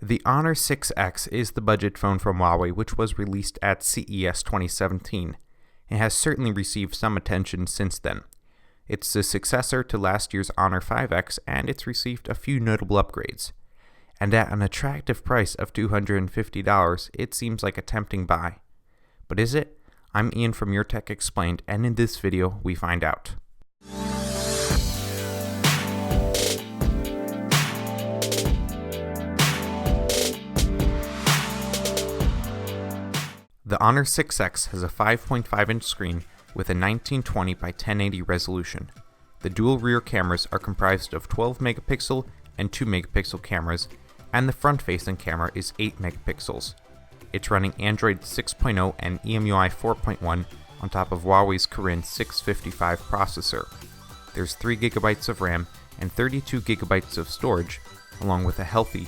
The Honor 6X is the budget phone from Huawei which was released at CES 2017. It has certainly received some attention since then. It's the successor to last year's Honor 5X and it's received a few notable upgrades. And at an attractive price of $250, it seems like a tempting buy. But is it? I'm Ian from YourTechExplained, and in this video we find out. The Honor 6X has a 5.5-inch screen with a 1920 by 1080 resolution. The dual rear cameras are comprised of 12 megapixel and 2 megapixel cameras, and the front-facing camera is 8 megapixels. It's running Android 6.0 and EMUI 4.1 on top of Huawei's Kirin 655 processor. There's 3 GB of RAM and 32 GB of storage, along with a healthy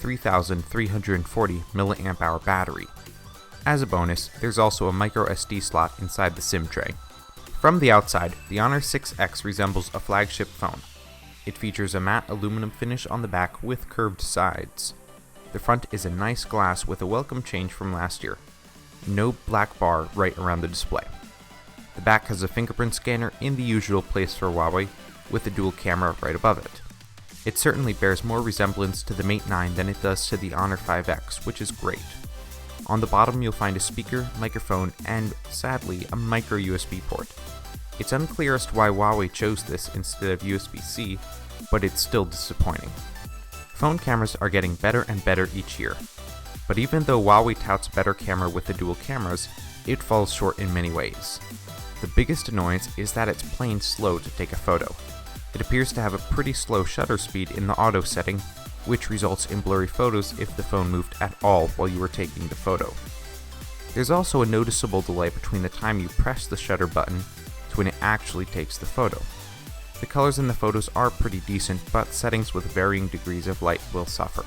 3,340 mAh battery. As a bonus, there's also a micro SD slot inside the SIM tray. From the outside, the Honor 6X resembles a flagship phone. It features a matte aluminum finish on the back with curved sides. The front is a nice glass with a welcome change from last year. No black bar right around the display. The back has a fingerprint scanner in the usual place for Huawei, with a dual camera right above it. It certainly bears more resemblance to the Mate 9 than it does to the Honor 5X, which is great. On the bottom you'll find a speaker, microphone, and, sadly, a micro USB port. It's unclear as to why Huawei chose this instead of USB-C, but it's still disappointing. Phone cameras are getting better and better each year, but even though Huawei touts better camera with the dual cameras, it falls short in many ways. The biggest annoyance is that it's plain slow to take a photo. It appears to have a pretty slow shutter speed in the auto setting, which results in blurry photos if the phone moved at all while you were taking the photo. There's also a noticeable delay between the time you press the shutter button to when it actually takes the photo. The colors in the photos are pretty decent, but settings with varying degrees of light will suffer.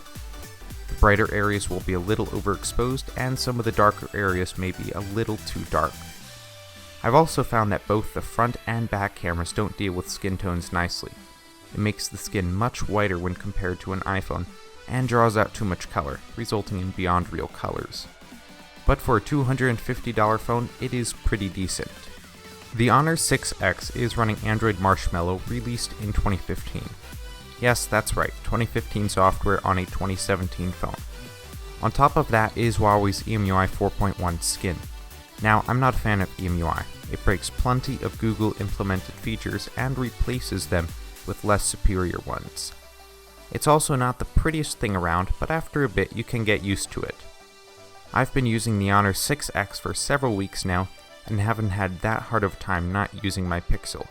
The brighter areas will be a little overexposed, and some of the darker areas may be a little too dark. I've also found that both the front and back cameras don't deal with skin tones nicely. It makes the skin much whiter when compared to an iPhone, and draws out too much color, resulting in beyond real colors. But for a $250 phone, it is pretty decent. The Honor 6X is running Android Marshmallow, released in 2015. Yes, that's right, 2015 software on a 2017 phone. On top of that is Huawei's EMUI 4.1 skin. Now, I'm not a fan of EMUI. It breaks plenty of Google implemented features and replaces them with less superior ones. It's also not the prettiest thing around, but after a bit you can get used to it. I've been using the Honor 6X for several weeks now, and haven't had that hard of a time not using my Pixel.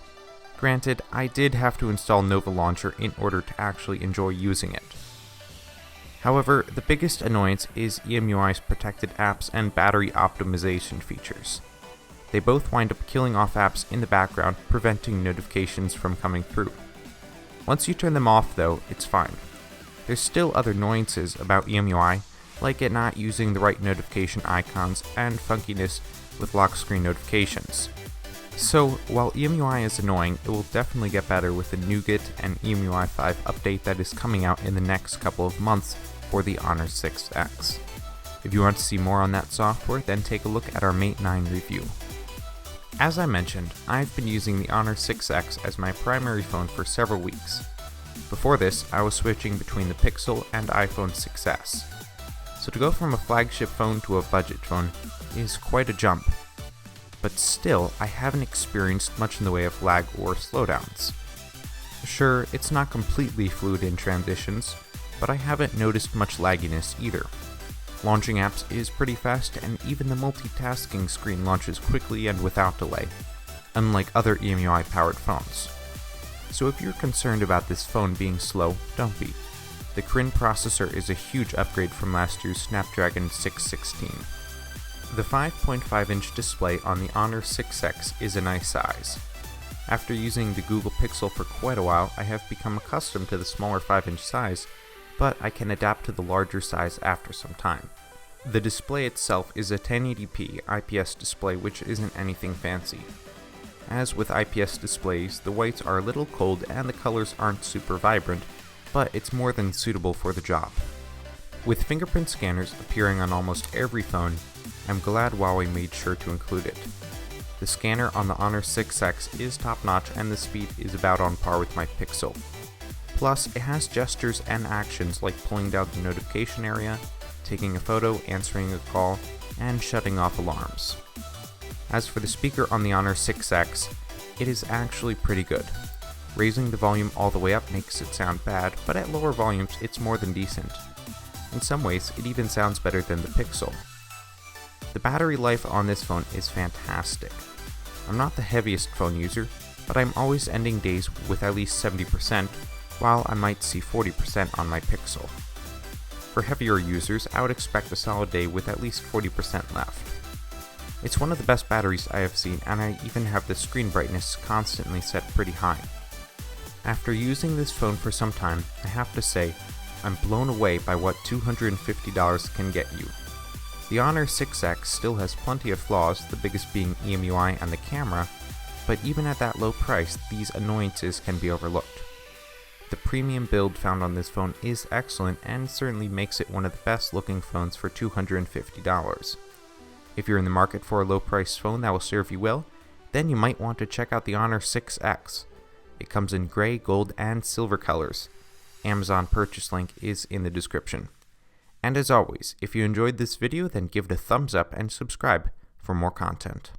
Granted, I did have to install Nova Launcher in order to actually enjoy using it. However, the biggest annoyance is EMUI's protected apps and battery optimization features. They both wind up killing off apps in the background, preventing notifications from coming through. Once you turn them off though, it's fine. There's still other annoyances about EMUI, like it not using the right notification icons and funkiness with lock screen notifications. So, while EMUI is annoying, it will definitely get better with the Nougat and EMUI 5 update that is coming out in the next couple of months for the Honor 6X. If you want to see more on that software, then take a look at our Mate 9 review. As I mentioned, I've been using the Honor 6X as my primary phone for several weeks. Before this, I was switching between the Pixel and iPhone 6s. So to go from a flagship phone to a budget phone is quite a jump. But still, I haven't experienced much in the way of lag or slowdowns. Sure, it's not completely fluid in transitions, but I haven't noticed much lagginess either. Launching apps is pretty fast, and even the multitasking screen launches quickly and without delay, unlike other EMUI-powered phones. So if you're concerned about this phone being slow, don't be. The Kirin processor is a huge upgrade from last year's Snapdragon 616. The 5.5-inch display on the Honor 6X is a nice size. After using the Google Pixel for quite a while, I have become accustomed to the smaller 5-inch size, but I can adapt to the larger size after some time. The display itself is a 1080p IPS display, which isn't anything fancy. As with IPS displays, the whites are a little cold and the colors aren't super vibrant, but it's more than suitable for the job. With fingerprint scanners appearing on almost every phone, I'm glad Huawei made sure to include it. The scanner on the Honor 6X is top-notch and the speed is about on par with my Pixel. Plus, it has gestures and actions like pulling down the notification area, taking a photo, answering a call, and shutting off alarms. As for the speaker on the Honor 6X, it is actually pretty good. Raising the volume all the way up makes it sound bad, but at lower volumes it's more than decent. In some ways, it even sounds better than the Pixel. The battery life on this phone is fantastic. I'm not the heaviest phone user, but I'm always ending days with at least 70%, while I might see 40% on my Pixel. For heavier users, I would expect a solid day with at least 40% left. It's one of the best batteries I have seen, and I even have the screen brightness constantly set pretty high. After using this phone for some time, I have to say, I'm blown away by what $250 can get you. The Honor 6X still has plenty of flaws, the biggest being EMUI and the camera, but even at that low price, these annoyances can be overlooked. The premium build found on this phone is excellent and certainly makes it one of the best looking phones for $250. If you're in the market for a low priced phone that will serve you well, then you might want to check out the Honor 6X. It comes in gray, gold, and silver colors. Amazon purchase link is in the description. And as always, if you enjoyed this video, then give it a thumbs up and subscribe for more content.